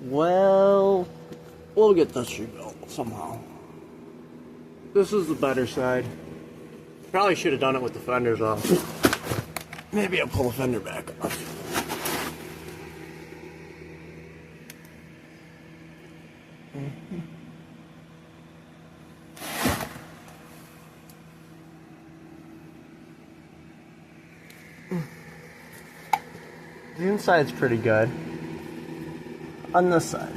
Well, we'll get this rebuilt somehow. This is the better side. Probably should have done it with the fenders off. Maybe I'll pull the fender back off. The inside's pretty good. On this side.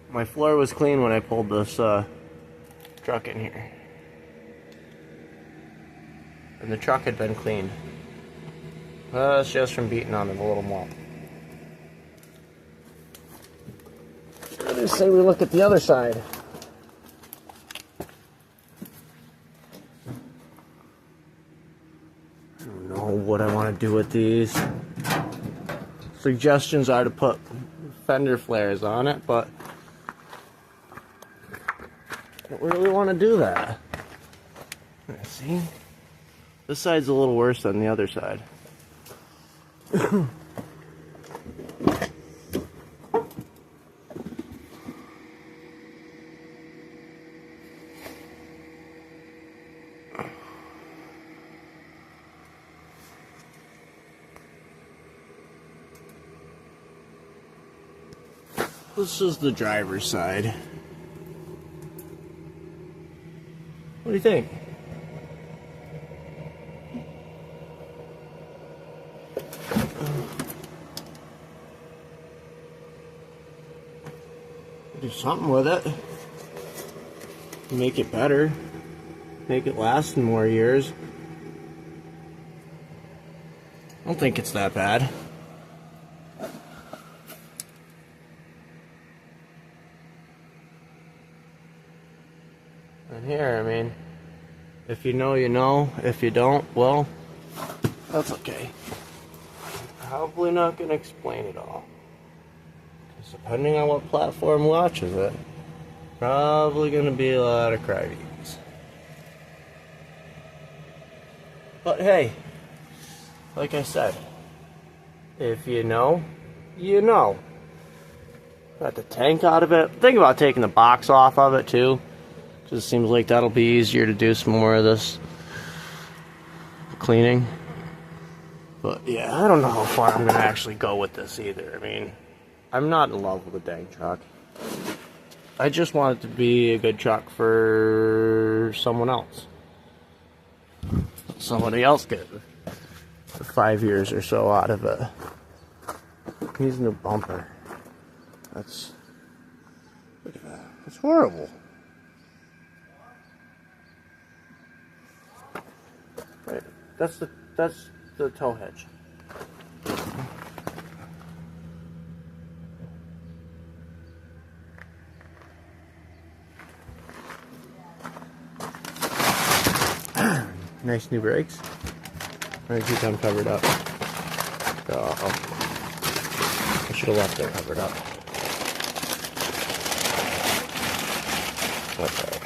My floor was clean when I pulled this truck in here. And the truck had been cleaned. It's just from beating on it a little more. Let's say we look at the other side. I don't know what I want to do with these. Suggestions are to put fender flares on it, but I don't really want to do that. Let's see. This side's a little worse than the other side. This is the driver's side. What do you think? Do something with it. Make it better. Make it last more years. I don't think it's that bad. And here, I mean, if you know, you know. If you don't, well, that's okay. Probably not going to explain it all. Depending on what platform watches it, probably going to be a lot of crybabies. But hey, like I said, if you know, you know. Got the tank out of it. Think about taking the box off of it too. Just seems like that'll be easier to do some more of this cleaning. But yeah, I don't know how far I'm going to actually go with this either. I mean, I'm not in love with the dang truck. I just want it to be a good truck for someone else. Somebody else get 5 years or so out of it. Needs a new bumper. That's, look at that. That's horrible. Right, that's the tow hitch. Nice new brakes. I'm gonna keep them covered up. I should have left them covered up. Okay.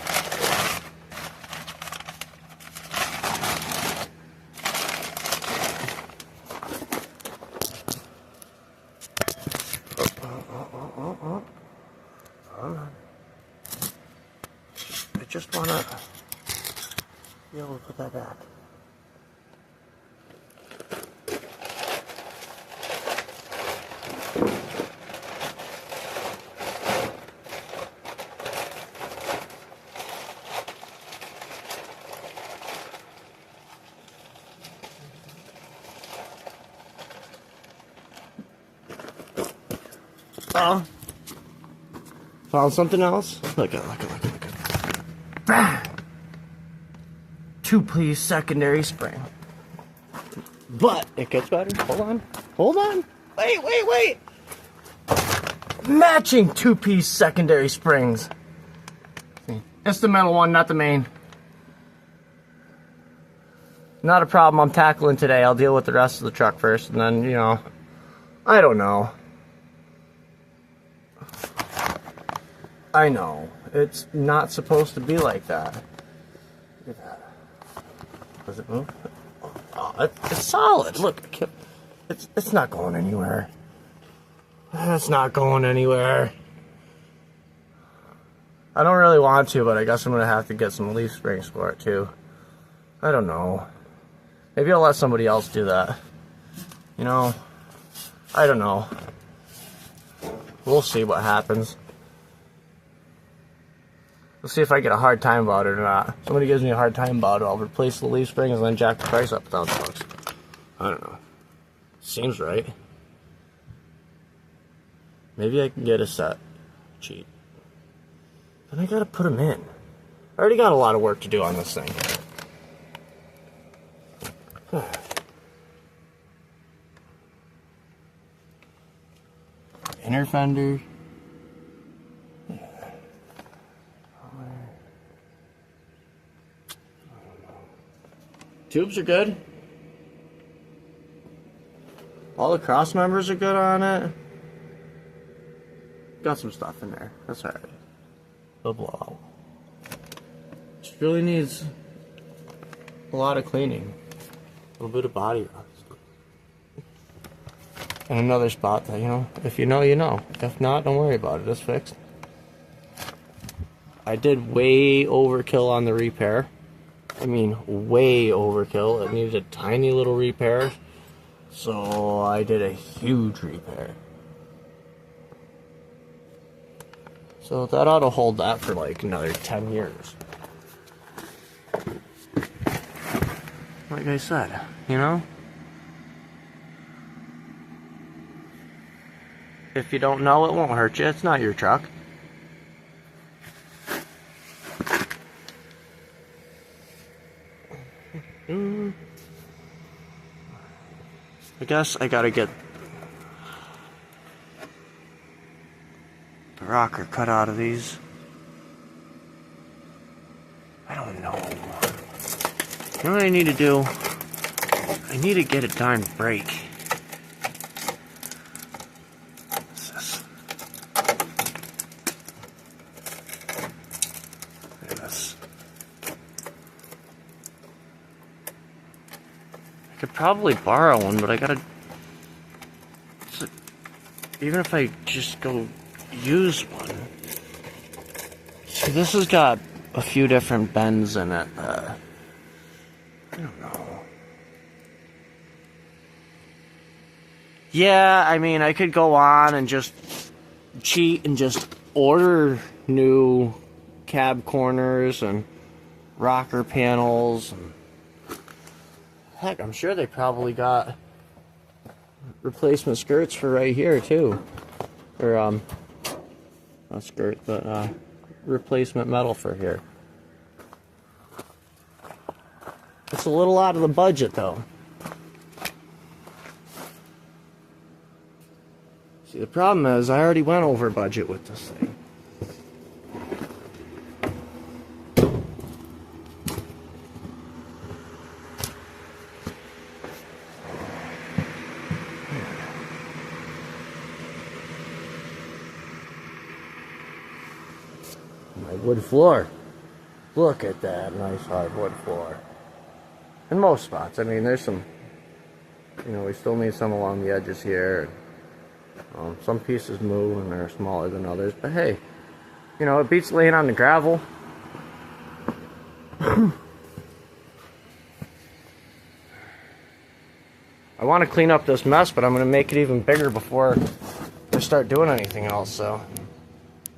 I just wanna be able to put that back. Found something else? Look at. Bam! 2-piece secondary spring. But it gets better. Hold on. Wait. Matching 2-piece secondary springs. See, that's the metal one, not the main. Not a problem I'm tackling today. I'll deal with the rest of the truck first, and then, you know, I don't know. I know. It's not supposed to be like that. Look at that. Does it move? Oh, it's solid. Look, it's not going anywhere. It's not going anywhere. I don't really want to, but I guess I'm going to have to get some leaf springs for it, too. I don't know. Maybe I'll let somebody else do that. You know, I don't know. We'll see what happens. We'll see if I get a hard time about it or not. If somebody gives me a hard time about it, I'll replace the leaf springs and then jack the price up $1,000. I don't know. Seems right. Maybe I can get a set cheap. But I gotta put them in. I already got a lot of work to do on this thing. Inner fender. Tubes are good. All the cross members are good on it. Got some stuff in there. That's alright. It'll blow out. Just really needs a lot of cleaning. A little bit of body rust. And another spot that, you know, if you know, you know. If not, don't worry about it. It's fixed. I did way overkill on the repair. I mean, way overkill. It needed a tiny little repair. So I did a huge repair. So that ought to hold that for like another 10 years. Like I said, you know? If you don't know, it won't hurt you. It's not your truck. I guess I gotta get the rocker cut out of these. I don't know. You know what I need to do? I need to get a darn brake. What's this? Look at this. I could probably borrow one, but I gotta... Even if I just go use one. See, this has got a few different bends in it. I don't know. Yeah, I mean, I could go on and just cheat and just order new cab corners and rocker panels. And heck, I'm sure they probably got replacement skirts for right here, too. Or, not skirt, but replacement metal for here. It's a little out of the budget, though. See, the problem is I already went over budget with this thing. My wood floor. Look at that nice hardwood floor. In most spots, I mean, there's some, you know, we still need some along the edges here. Some pieces move and they're smaller than others, but hey, you know, it beats laying on the gravel. I want to clean up this mess, but I'm going to make it even bigger before I start doing anything else, so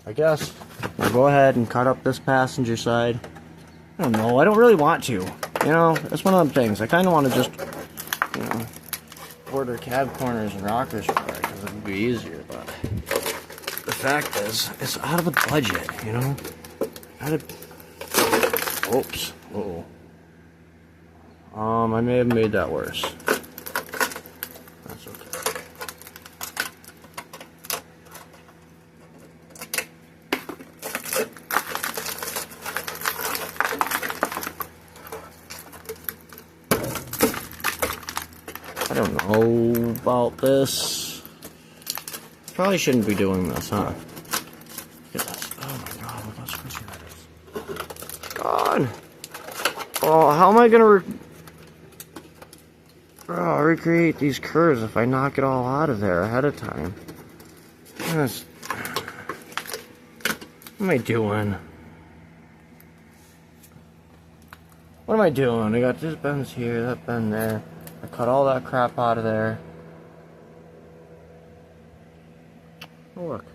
I guess I'll go ahead and cut up this passenger side. I don't know, I don't really want to. You know, it's one of them things. I kind of want to just, you know, order cab corners and rockers for it because it would be easier, but the fact is, it's out of the budget, you know? Oops. Uh-oh. I may have made that worse. That's okay. I don't know about this. Probably shouldn't be doing this, huh? Look at this. Oh my god, look how squishy that is. God. Oh, how am I gonna recreate these curves if I knock it all out of there ahead of time? What am I doing? What am I doing? I got this bends here, that bend there. I cut all that crap out of there. Oh, look.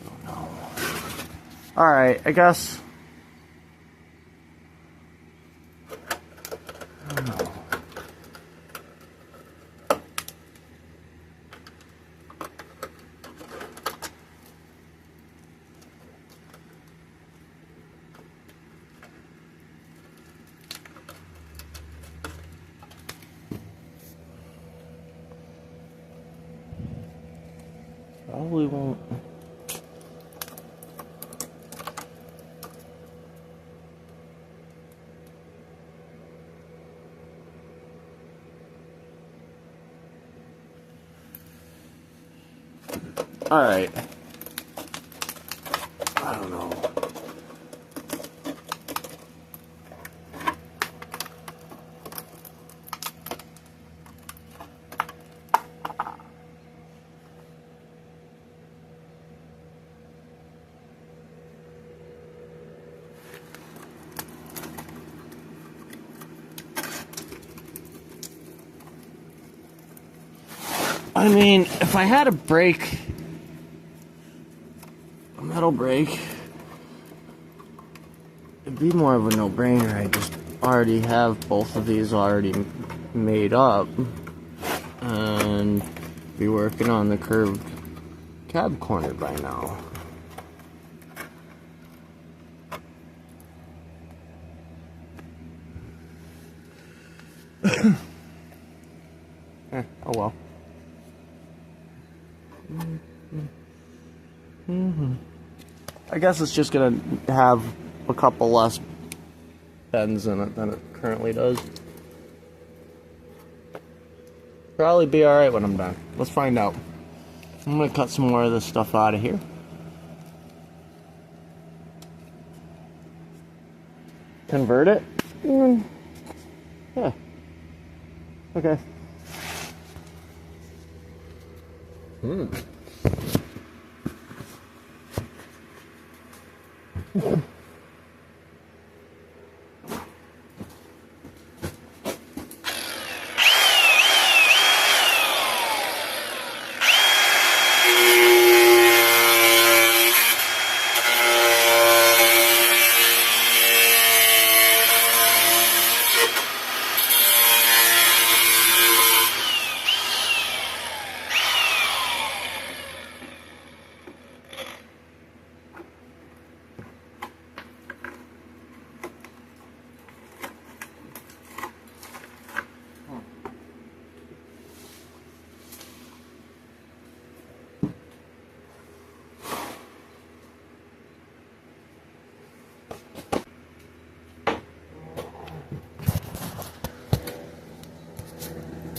Oh no. Alright, I guess. Oh no. Probably won't. All right. I don't know. I mean, if I had a brake, a metal brake, it'd be more of a no-brainer. I just already have both of these already made up and be working on the curved cab corner by now. Oh well. I guess it's just gonna have a couple less bends in it than it currently does. Probably be alright when I'm done. Let's find out. I'm gonna cut some more of this stuff out of here. Convert it? Yeah. Okay.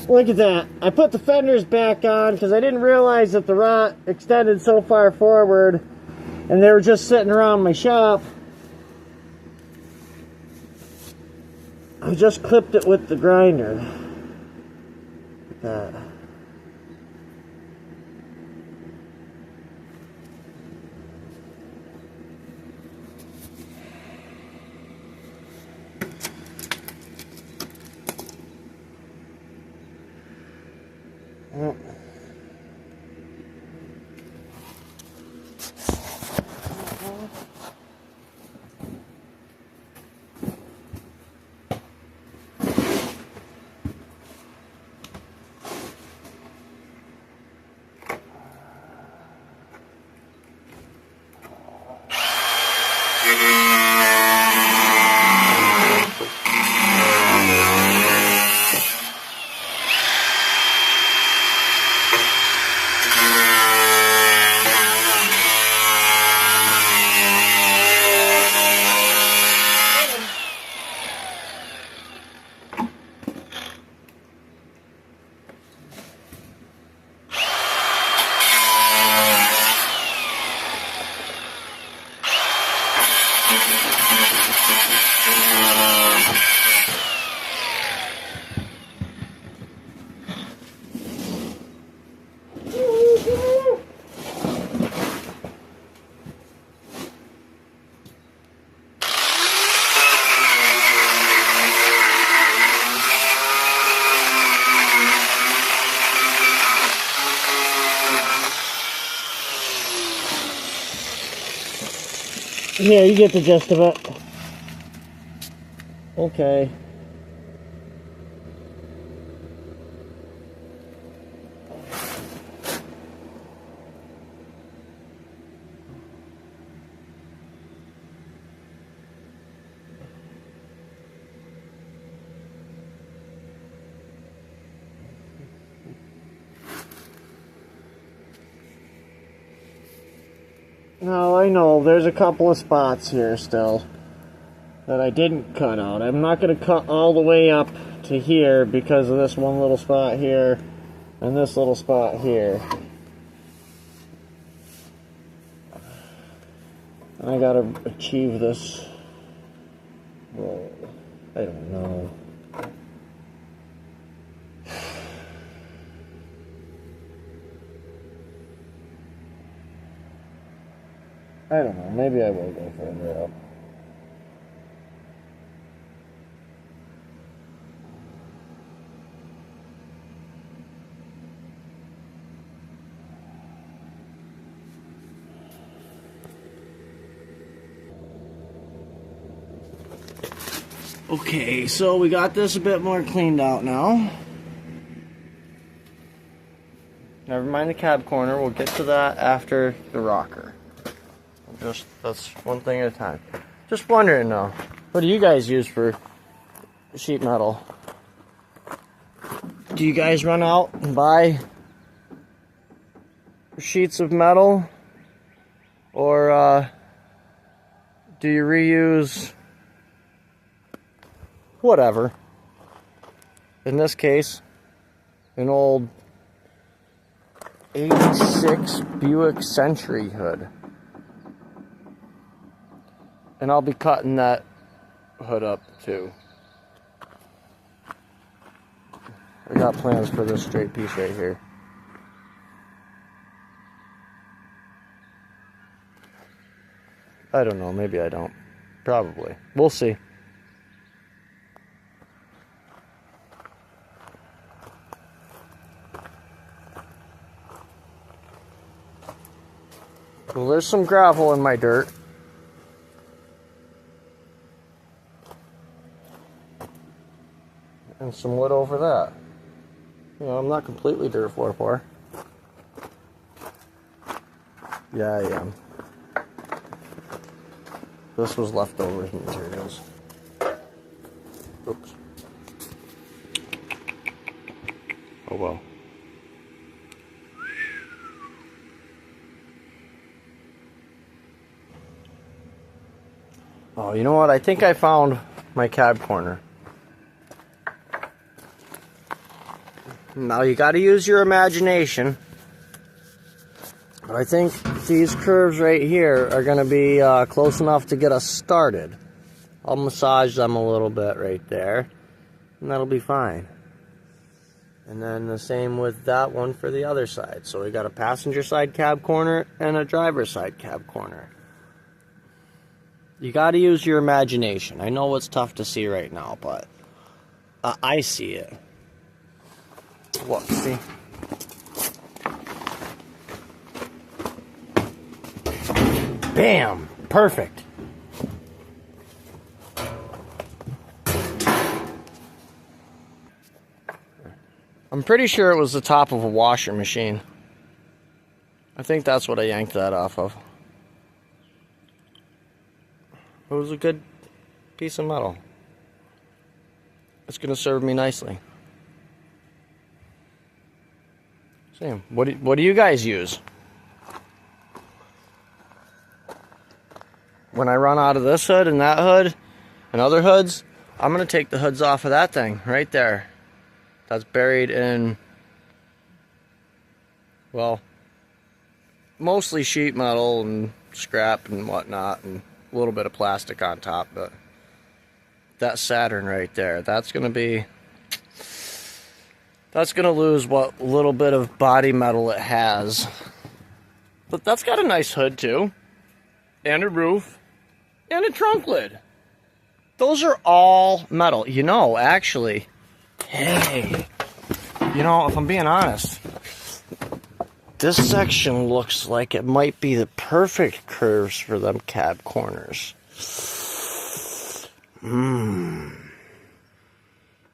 Look at that. I put the fenders back on because I didn't realize that the rot extended so far forward and they were just sitting around my shop. I just clipped it with the grinder. Look at that. Yeah, you get the gist of it. Okay. Now I know there's a couple of spots here still that I didn't cut out. I'm not going to cut all the way up to here because of this one little spot here and this little spot here. I got to achieve this. Well, I don't know. I don't know, maybe I will go further up. Okay, so we got this a bit more cleaned out now. Never mind the cab corner, we'll get to that after the rocker. That's one thing at a time. Just wondering though, what do you guys use for sheet metal? Do you guys run out and buy sheets of metal? Or do you reuse whatever? In this case, an old 86 Buick Century hood. And I'll be cutting that hood up too. I got plans for this straight piece right here. I don't know, maybe I don't. Probably. We'll see. Well, there's some gravel in my dirt. And some wood over that. You know, I'm not completely dirt floor poor. Yeah, I am. This was leftover materials. Oops. Oh well. Oh, you know what? I think I found my cab corner. Now you got to use your imagination. But I think these curves right here are going to be close enough to get us started. I'll massage them a little bit right there, and that'll be fine. And then the same with that one for the other side. So we got a passenger side cab corner and a driver's side cab corner. You got to use your imagination. I know it's tough to see right now, but I see it. Look, see? Bam! Perfect. I'm pretty sure it was the top of a washer machine. I think that's what I yanked that off of. It was a good piece of metal. It's going to serve me nicely. Sam, what do you guys use? When I run out of this hood and that hood and other hoods, I'm going to take the hoods off of that thing right there. That's buried in, well, mostly sheet metal and scrap and whatnot and a little bit of plastic on top, but that Saturn right there, that's going to lose what little bit of body metal it has. But that's got a nice hood too, and a roof, and a trunk lid. Those are all metal. You know, actually, hey, you know, if I'm being honest, This section looks like it might be the perfect curves for them cab corners. Nah,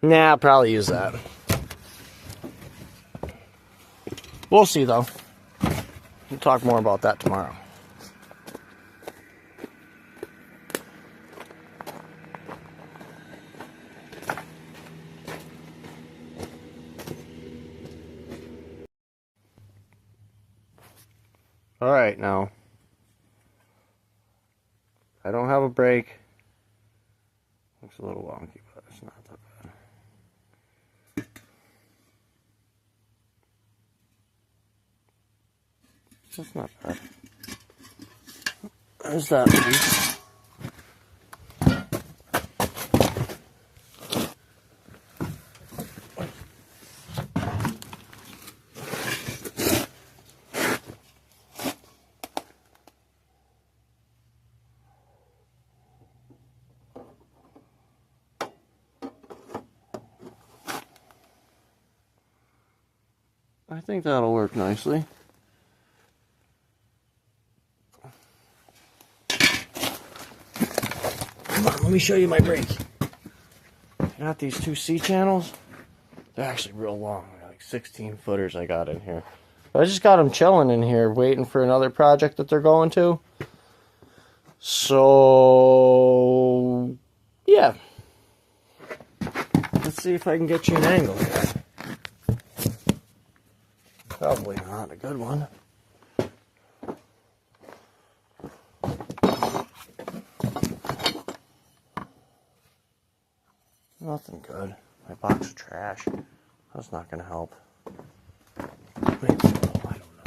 I'll probably use that. We'll see, though. We'll talk more about that tomorrow. Alright, now. I don't have a brake. Looks a little wonky, but it's not that bad. That's not bad. There's that piece. I think that'll work nicely. Come on, let me show you my brake. Got these two C channels. They're actually real long. They're like 16 footers I got in here. I just got them chilling in here, waiting for another project that they're going to. So, yeah. Let's see if I can get you an angle here. Probably not a good one. Nothing good. My box of trash. That's not going to help. Maybe, I don't know.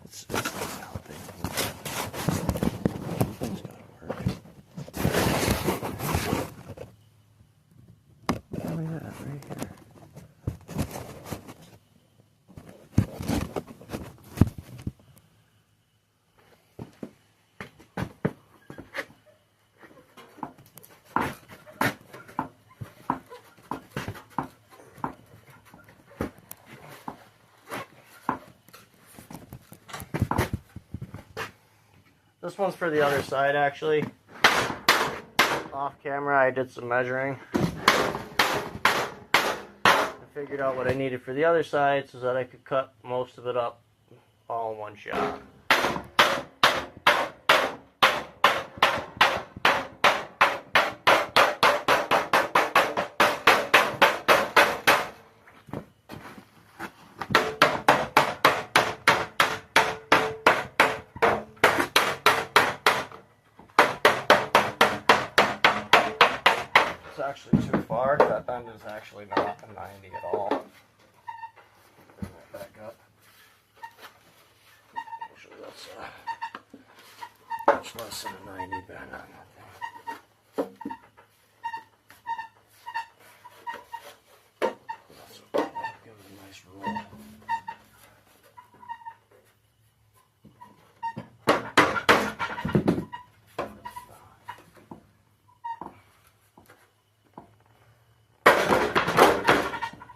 It's not helping. Something's got to work. Look at that, right here. This one's for the other side, actually. Off camera, I did some measuring. I figured out what I needed for the other side so that I could cut most of it up all in one shot. It's actually too far. That bend is actually not a 90 at all. Bring that back up. Actually, that's much less than a 90 bend on that thing. That's okay. Give it a nice roll.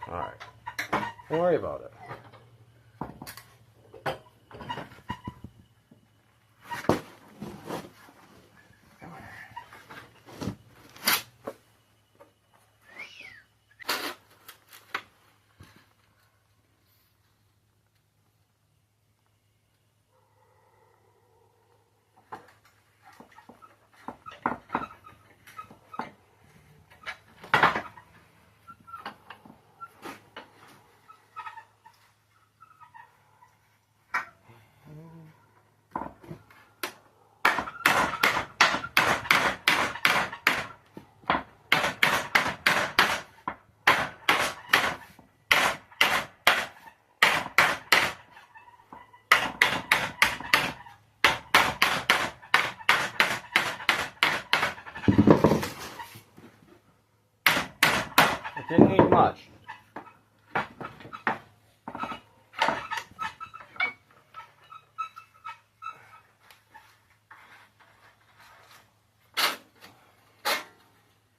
Alright, don't worry about it. It didn't need much.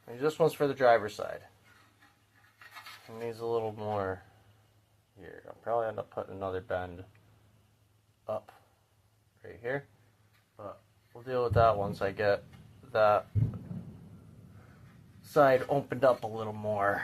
I This one's for the driver's side. It needs a little more here. I'll probably end up putting another bend up right here. But we'll deal with that once I get that side opened up a little more.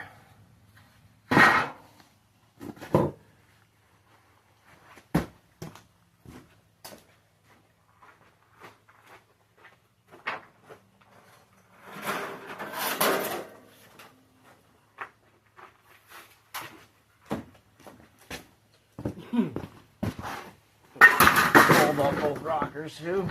All about both rockers too.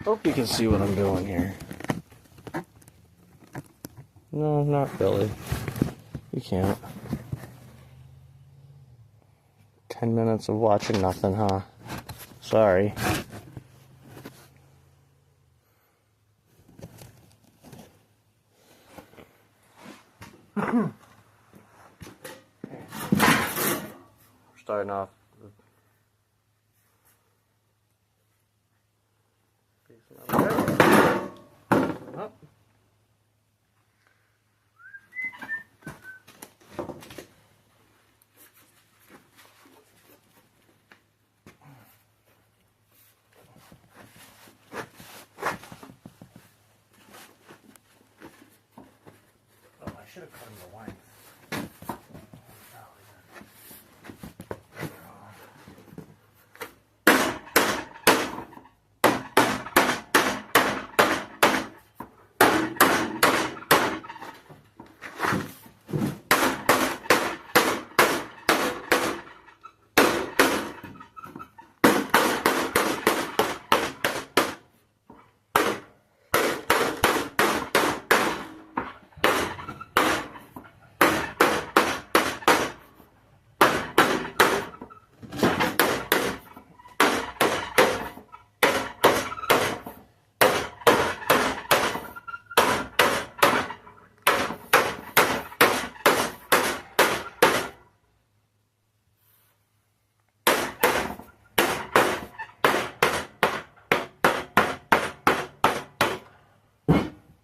Hope you can see what I'm doing here. No, not really. You can't. 10 minutes of watching nothing, huh? Sorry. Starting off with up. Oh, I should have cut him the length.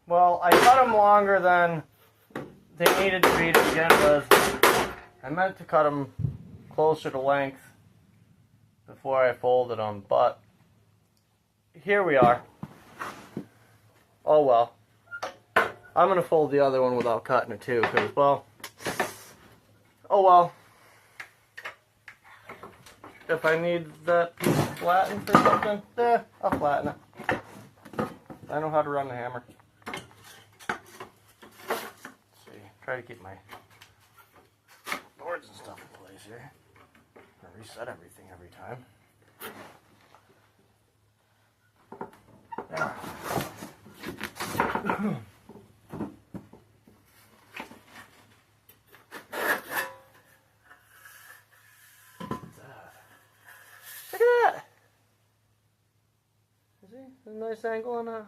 Well, I cut them longer than they needed to be to begin with. I meant to cut them closer to length before I folded them, but here we are. Oh well. I'm going to fold the other one without cutting it too, because, well, oh well. If I need that piece flattened for something, I'll flatten it. I know how to run the hammer. Try to keep my boards and stuff in place here. I reset everything every time. Yeah. Look at that! See? A nice angle on a.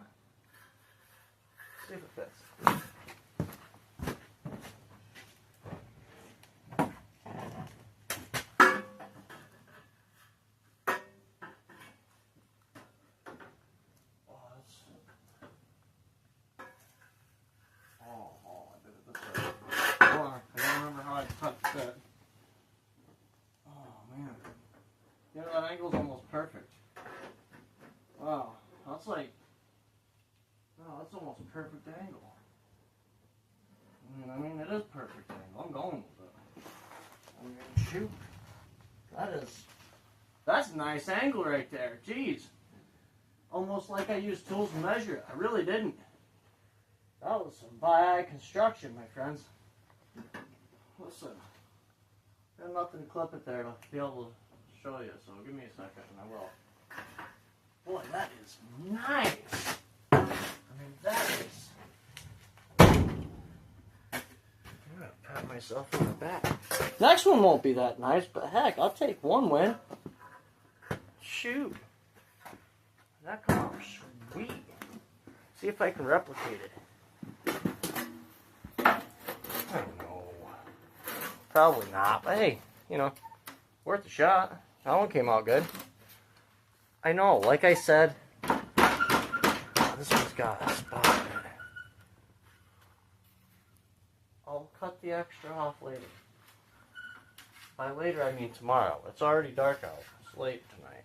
See if it fits. Yeah, that angle's almost perfect. Oh, that's almost a perfect angle. I mean, it is perfect angle. I'm going with it. I mean, shoot. That's a nice angle right there. Jeez. Almost like I used tools to measure it. I really didn't. That was some by-eye construction, my friends. Listen. Got nothing to clip it there to be able to show you, so give me a second and I will. Boy, that is nice. I mean, that is... I'm gonna pat myself on the back. Next one won't be that nice, but heck, I'll take one win. Shoot. That come out sweet. See if I can replicate it. I don't know. Probably not, but hey, you know, worth a shot. That one came out good. I know, like I said, this one's got a spot in it. I'll cut the extra off later. By later, I mean tomorrow. It's already dark out. It's late tonight.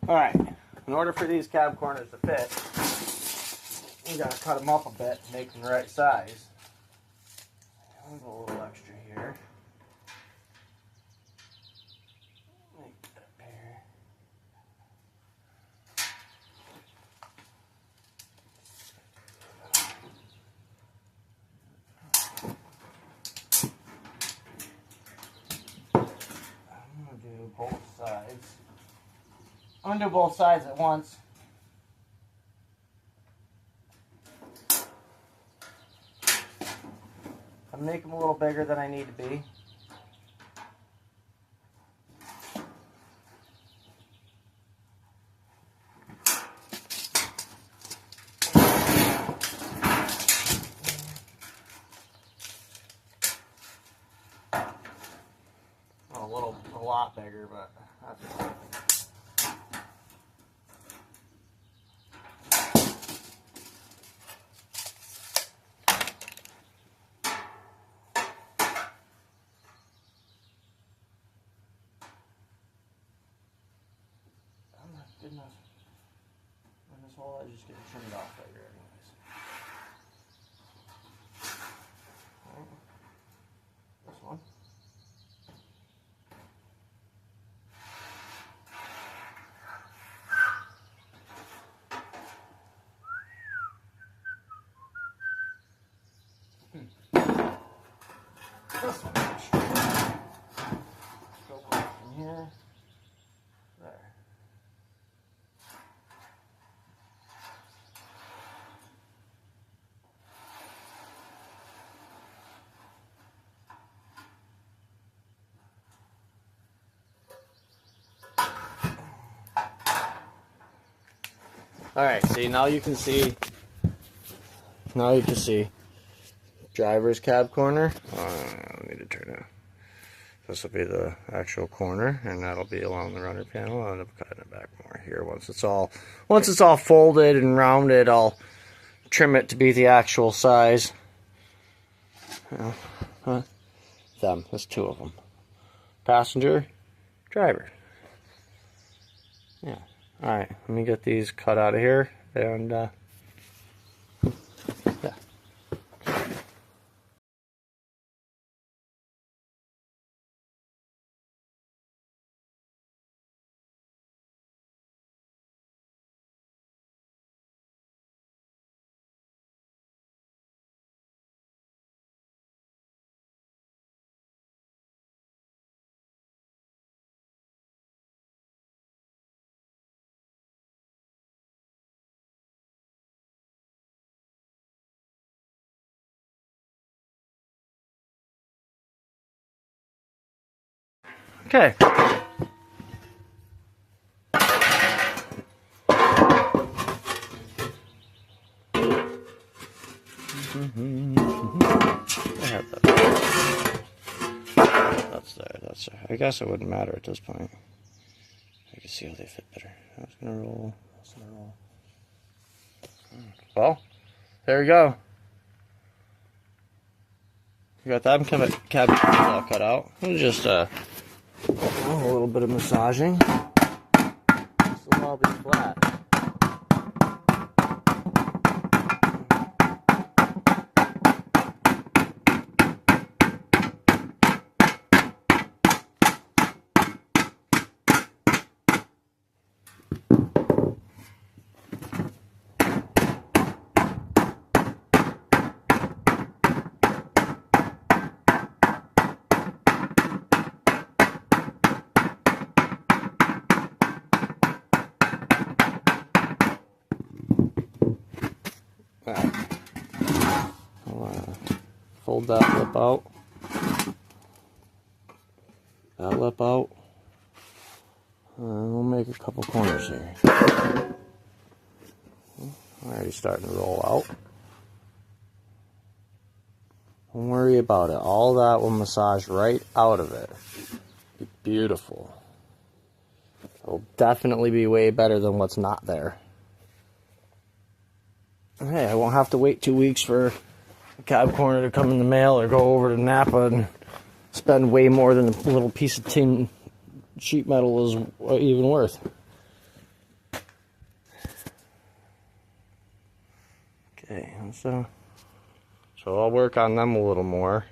Alright, in order for these cab corners to fit, we gotta cut them up a bit to make them the right size. I'll go a little extra here. Make that here. I'm gonna do both sides. I'm gonna do both sides at once. I'm making them a little bigger than I need to be. A lot bigger, but that's okay. Good enough. And this whole edge is getting trimmed off later anyways. Right. This one. This one. Go from here. There. Alright, see, now you can see driver's cab corner. I need to turn it. This will be the actual corner, and that'll be along the runner panel. I'll end up cutting it back more here once it's all folded and rounded. I'll trim it to be the actual size. There's two of them. Passenger, driver. Yeah. Alright, let me get these cut out of here, and yeah. Okay. I have that. That's there. I guess it wouldn't matter at this point. I can see how they fit better. That's gonna roll. That's gonna roll. Well, there we go. You got that cabin all cut out. Just a little bit of massaging. This will all be flat. Alright, I'll fold that lip out, that lip out, and we'll make a couple corners here. Already starting to roll out. Don't worry about it, all that will massage right out of it. Be beautiful. It'll definitely be way better than what's not there. Hey, I won't have to wait 2 weeks for a cab corner to come in the mail or go over to Napa and spend way more than a little piece of tin sheet metal is even worth. Okay, so I'll work on them a little more,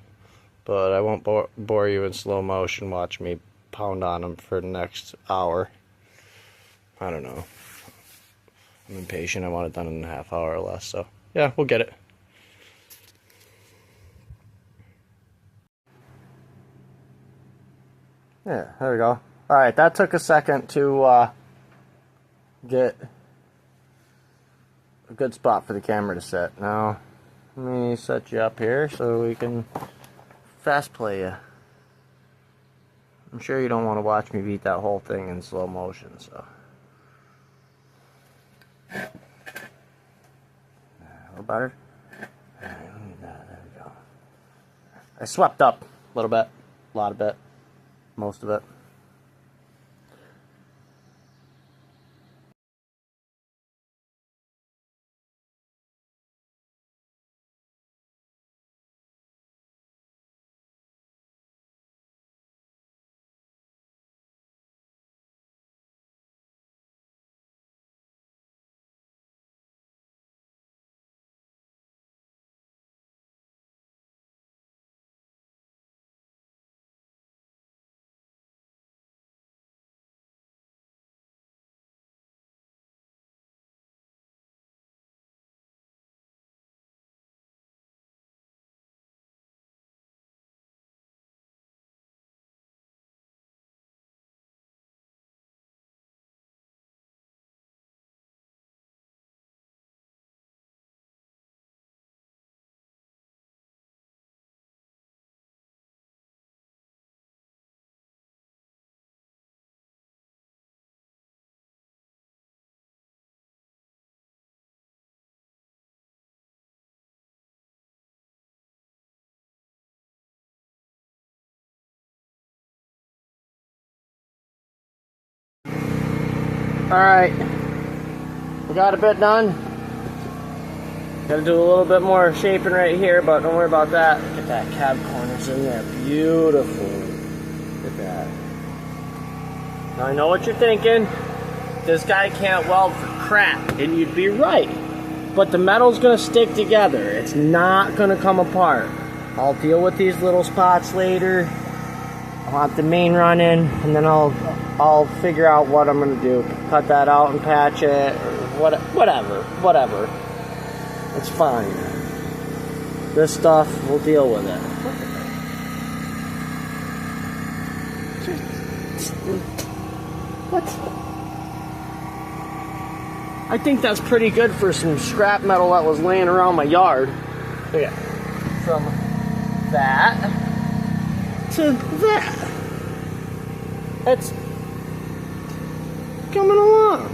but I won't bore you in slow motion. Watch me pound on them for the next hour. I don't know. I'm impatient. I want it done in a half hour or less. So, yeah, we'll get it. Yeah, there we go. Alright, that took a second to get a good spot for the camera to sit. Now, let me set you up here so we can fast play you. I'm sure you don't want to watch me beat that whole thing in slow motion, so. A little better. There we go. I swept up a little bit, a lot of it, most of it. Alright, we got a bit done. Gotta do a little bit more shaping right here, but don't worry about that. Look at that cab corners in there. Beautiful. Look at that. Now I know what you're thinking. This guy can't weld for crap. And you'd be right. But the metal's gonna stick together. It's not gonna come apart. I'll deal with these little spots later. I'll have the main run in, and then I'll figure out what I'm gonna do. Cut that out and patch it, or whatever. It's fine. This stuff, we'll deal with it. What? I think that's pretty good for some scrap metal that was laying around my yard. Yeah. From that to that. It's coming along.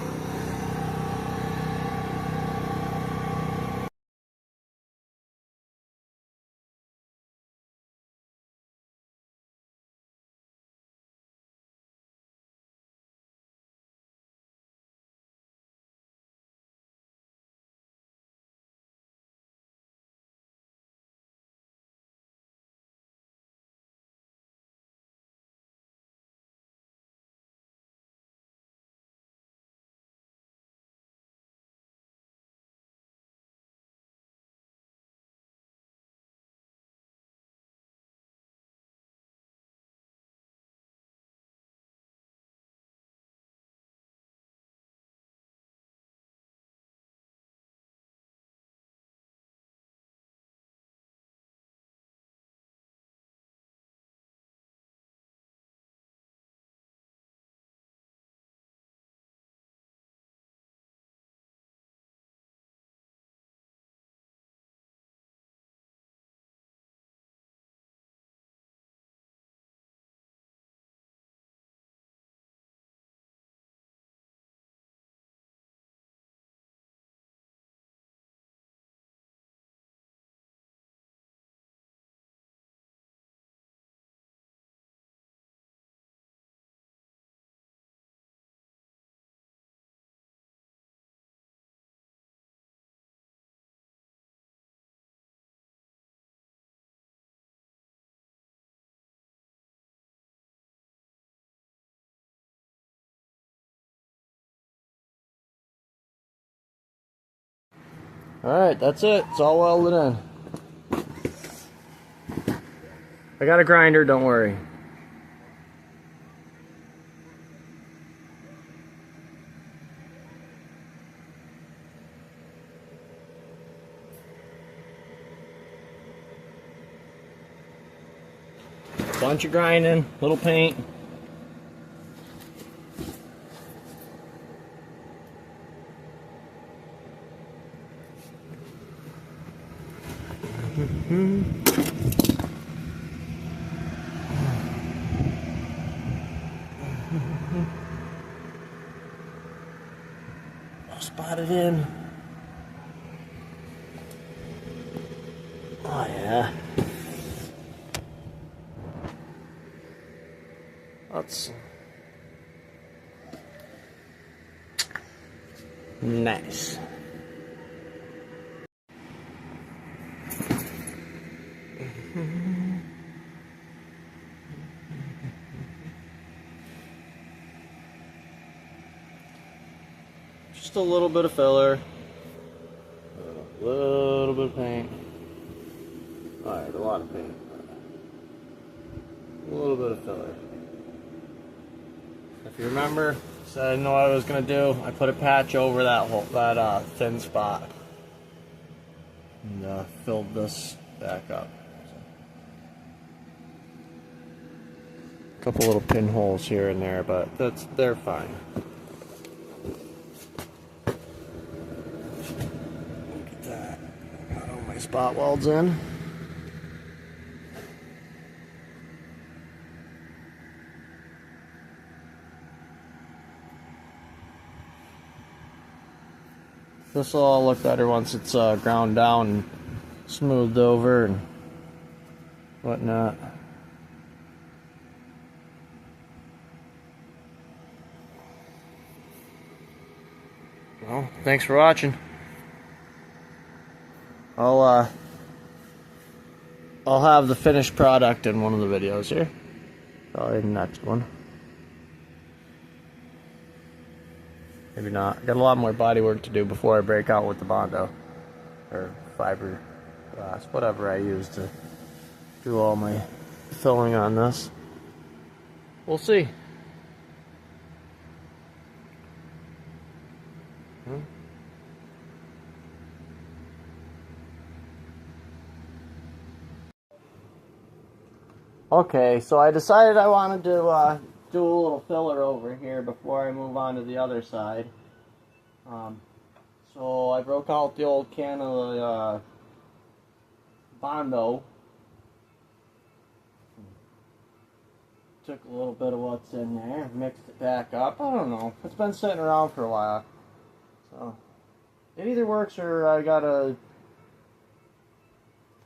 Alright, that's it. It's all welded in. I got a grinder, don't worry. Bunch of grinding, little paint. I'll spot it in. Oh yeah. That's nice. Just a little bit of filler, a little bit of paint. Alright, a lot of paint. A little bit of filler. If you remember, so I didn't know what I was gonna do. I put a patch over that thin spot and filled this back up. A couple little pinholes here and there, but they're fine. Look at that. Got all my spot welds in. This will all look better once it's ground down and smoothed over and whatnot. Well, thanks for watching. I'll have the finished product in one of the videos here. Probably the next one. Maybe not. I got a lot more body work to do before I break out with the Bondo. Or fiberglass, whatever I use to do all my filling on this. We'll see. Okay, so I decided I wanted to do a little filler over here before I move on to the other side. So I broke out the old can of the Bondo. Took a little bit of what's in there, mixed it back up. I don't know. It's been sitting around for a while. So it either works or I gotta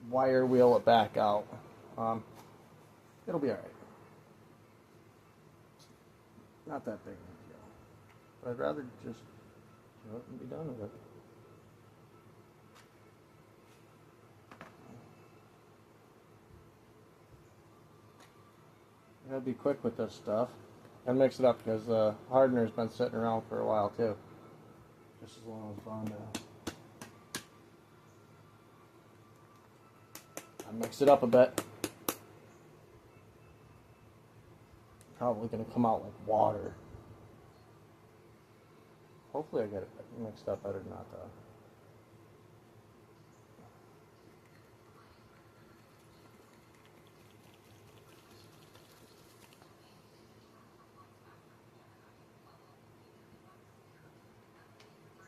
wire wheel it back out. It'll be alright. Not that big of a deal. But I'd rather just do it and be done with it. I gotta be quick with this stuff and mix it up because the hardener's been sitting around for a while too. Just as long as Bondo. I mix it up a bit. Probably gonna come out like water. Hopefully I get it mixed up better than that though.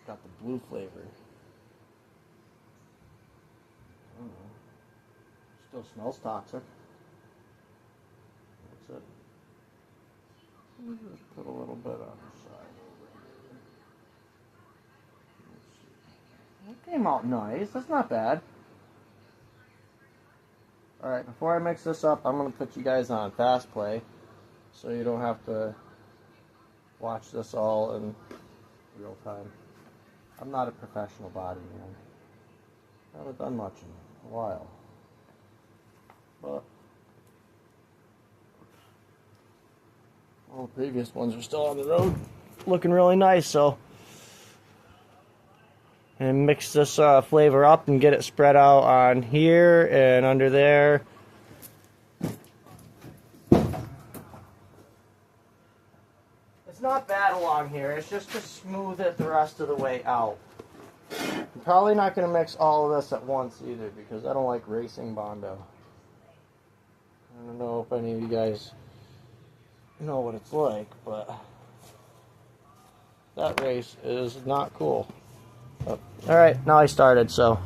Got the blue flavor. I don't know. Still smells toxic. That's it. Just put a little bit on the side over here. That came out nice. That's not bad. Alright, before I mix this up, I'm going to put you guys on fast play so you don't have to watch this all in real time. I'm not a professional body man. I haven't done much in a while. But all the previous ones are still on the road, looking really nice, so and mix this flavor up and get it spread out on here and under there. It's not bad along here, it's just to smooth it the rest of the way out. I'm probably not going to mix all of this at once either because I don't like racing Bondo. I don't know if any of you guys know what it's like, but that race is not cool. Oh, alright, now I started, so.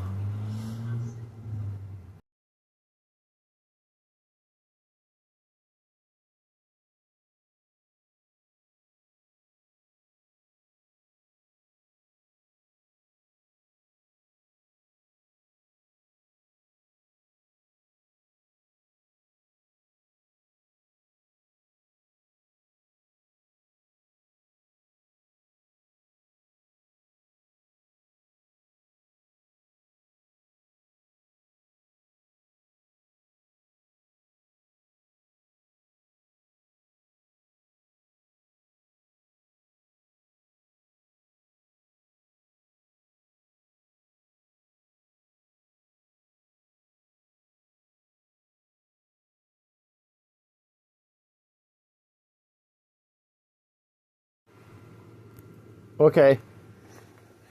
Okay,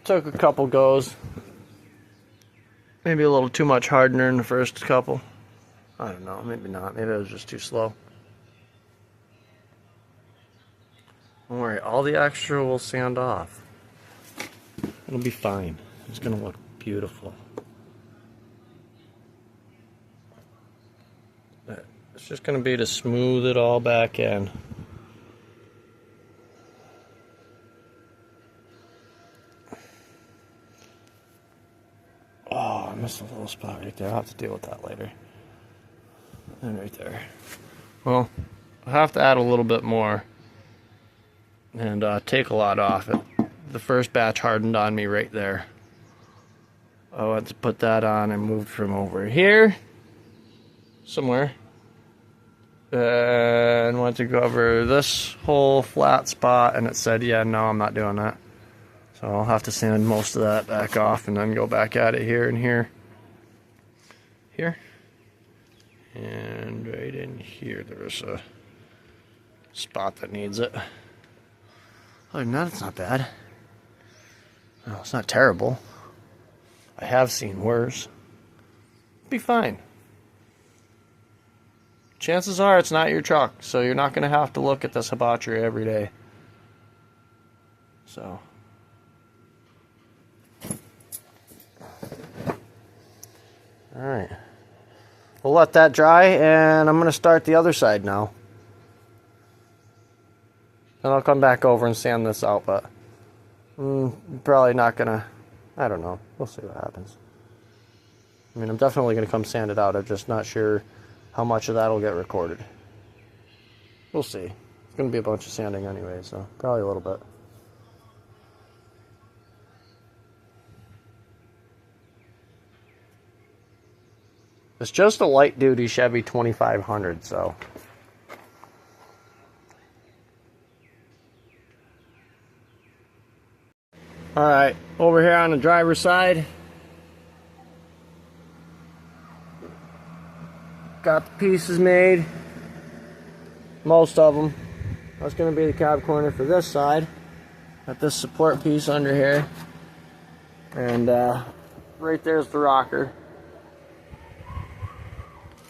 took a couple goes. Maybe a little too much hardener in the first couple. I don't know, maybe not. Maybe it was just too slow. Don't worry, all the extra will sand off. It'll be fine. It's gonna look beautiful. It's just gonna be to smooth it all back in. Oh, I missed a little spot right there. I'll have to deal with that later. And right there. Well, I'll have to add a little bit more and take a lot off it. The first batch hardened on me right there. I went to put that on and moved from over here somewhere and went to cover this whole flat spot, and it said, yeah, no, I'm not doing that. So I'll have to sand most of that back off and then go back at it here and here. Here. And right in here, there's a spot that needs it. Other than that, it's not bad. No, it's not terrible. I have seen worse. It'll be fine. Chances are it's not your truck, so you're not going to have to look at this debauchery every day. So. Alright. We'll let that dry, and I'm going to start the other side now. And I'll come back over and sand this out, but probably not going to, I don't know. We'll see what happens. I mean, I'm definitely going to come sand it out. I'm just not sure how much of that will get recorded. We'll see. It's going to be a bunch of sanding anyway, so probably a little bit. It's just a light-duty Chevy 2500, so. Alright, over here on the driver's side, got the pieces made, most of them. That's going to be the cab corner for this side. Got this support piece under here, and right there's the rocker.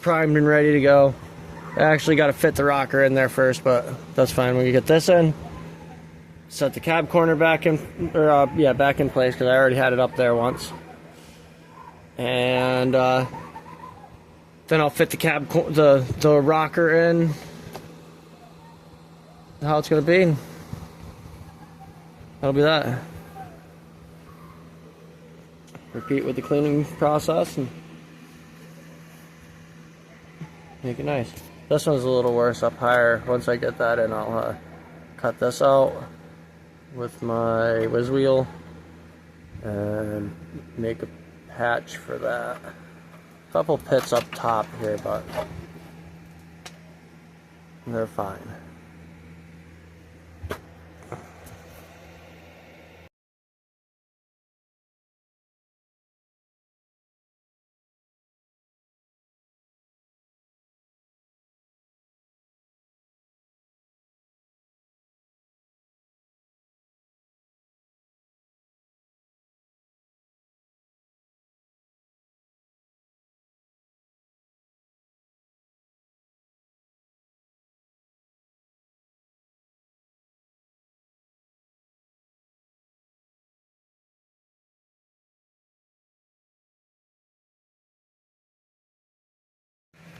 Primed and ready to go. I actually got to fit the rocker in there first, but that's fine. When you get this in, set the cab corner back in, back in place because I already had it up there once. And then I'll fit the the rocker in how it's gonna be. That'll be that. Repeat with the cleaning process and make it nice. This one's a little worse up higher. Once I get that in, I'll cut this out with my whiz wheel and make a patch for that. A couple pits up top here, but they're fine.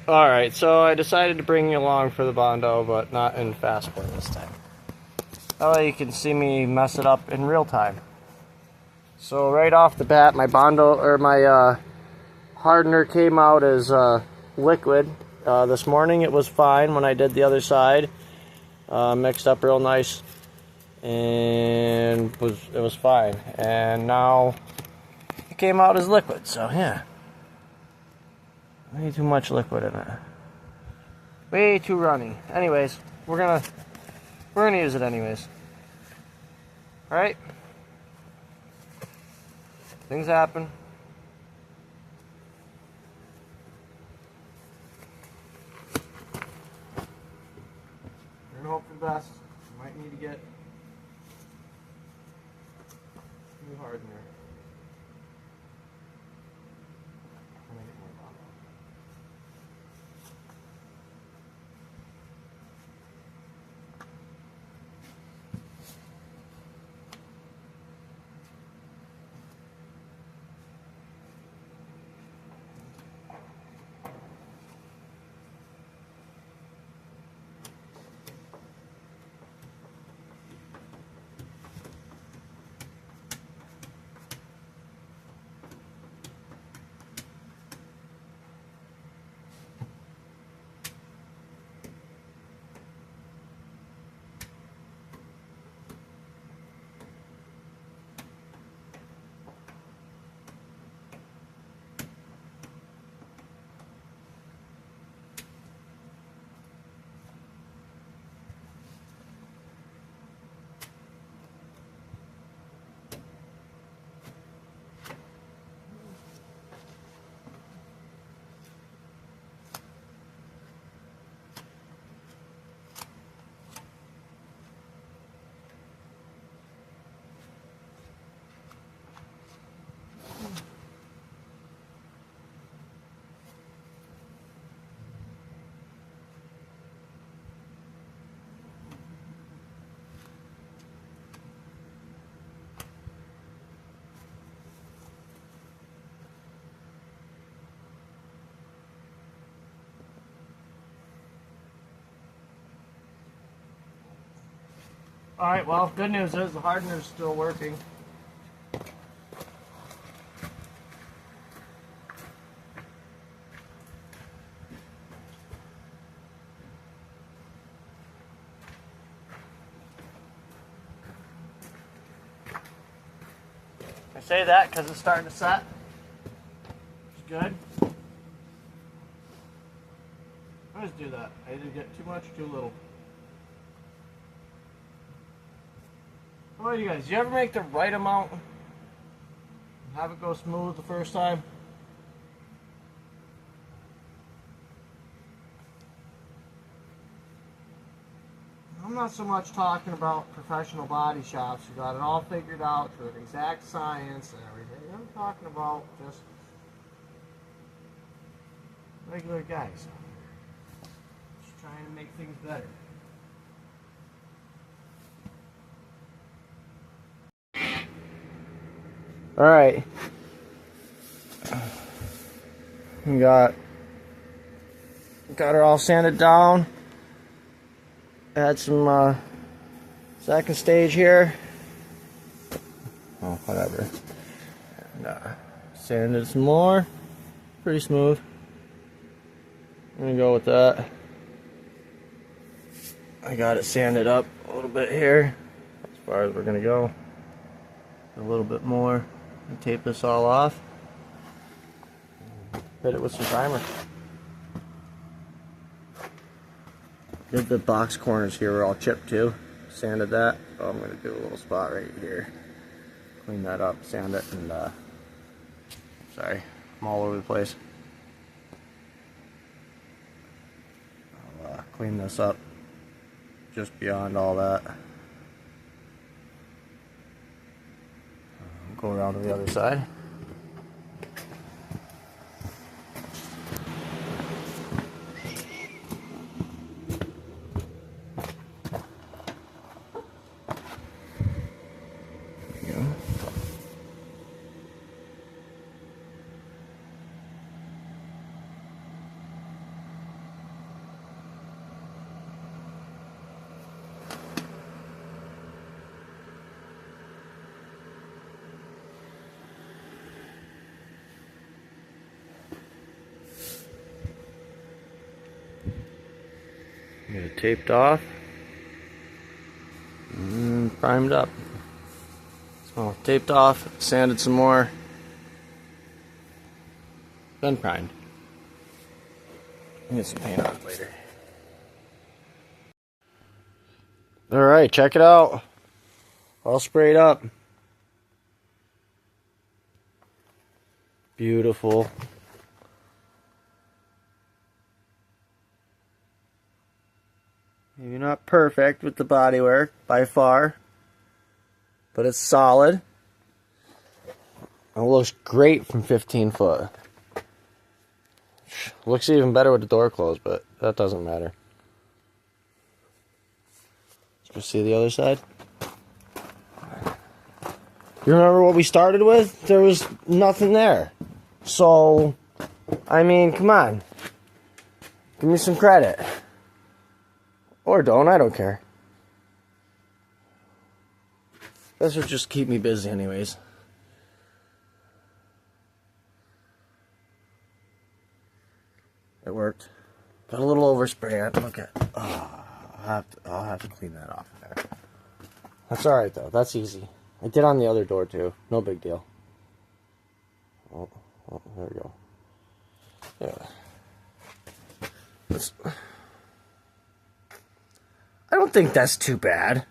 Alright, so I decided to bring you along for the Bondo, but not in fast form this time. That way you can see me mess it up in real time. So right off the bat, my Bondo, or my hardener came out as liquid. This morning it was fine when I did the other side. Mixed up real nice, and it was fine. And now it came out as liquid, so yeah. Way too much liquid in it. Way too runny. Anyways, we're gonna use it anyways. Alright? Things happen. We're gonna hope for the best. Might need to get new hardener. Alright, well, good news is the hardener's still working. I say that because it's starting to set. It's good. I always do that. I either get too much or too little. How about you guys? Do you ever make the right amount and have it go smooth the first time? I'm not so much talking about professional body shops who got it all figured out to an exact science and everything. I'm talking about just regular guys just trying to make things better. All right, we got her all sanded down. Add some second stage here. Oh, whatever. And sanded some more. Pretty smooth. I'm gonna go with that. I got it sanded up a little bit here, as far as we're gonna go. A little bit more. Tape this all off. Hit it with some primer. Did the box corners here were all chipped too. Sanded that. Oh, I'm going to do a little spot right here. Clean that up, sand it, and sorry, I'm all over the place. I'll clean this up just beyond all that. Go around to the other side. There you go. Get it taped off and primed up. So taped off, sanded some more, then primed. Get some paint on it later. Alright, check it out. All sprayed up. Beautiful. Maybe not perfect with the bodywork by far, but it's solid. It looks great from 15 foot. Looks even better with the door closed, but that doesn't matter. Let's see the other side. You remember what we started with? There was nothing there. So, I mean, come on. Give me some credit. Or don't, I don't care. This would just keep me busy anyways. It worked. Got a little overspray on it. Look at it. Oh, I'll have to clean that off there. That's alright though, that's easy. I did on the other door too. No big deal. Oh, there we go. Yeah. I don't think that's too bad.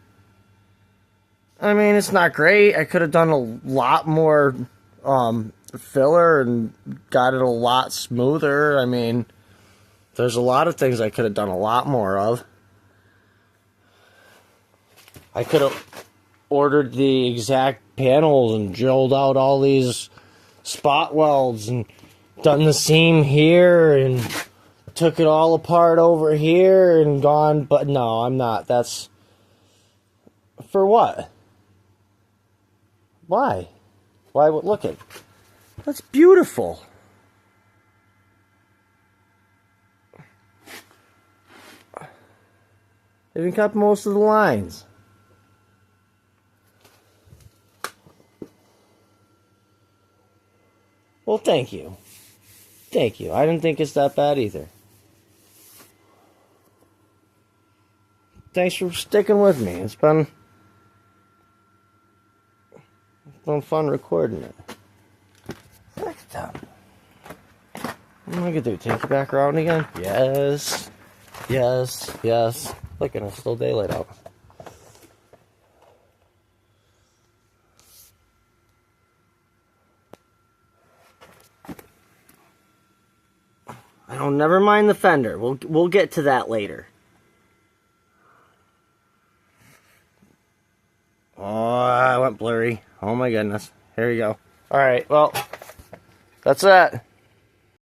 I mean, it's not great. I could have done a lot more filler and got it a lot smoother. I mean, there's a lot of things I could have done a lot more of. I could have ordered the exact panels and drilled out all these spot welds and done the seam here and took it all apart over here and gone, but no, I'm not. That's for what? Why? Why would look at? That's beautiful. Even cut most of the lines. Well, thank you. Thank you. I didn't think it's that bad either. Thanks for sticking with me. It's been fun recording it. Look at that. What am I gonna do? Take you back around again? Yes. Yes. Yes. Look, and it's still daylight out. I don't. Never mind the fender. We'll get to that later. Oh, I went blurry. Oh my goodness. Here we go. All right. Well, that's that.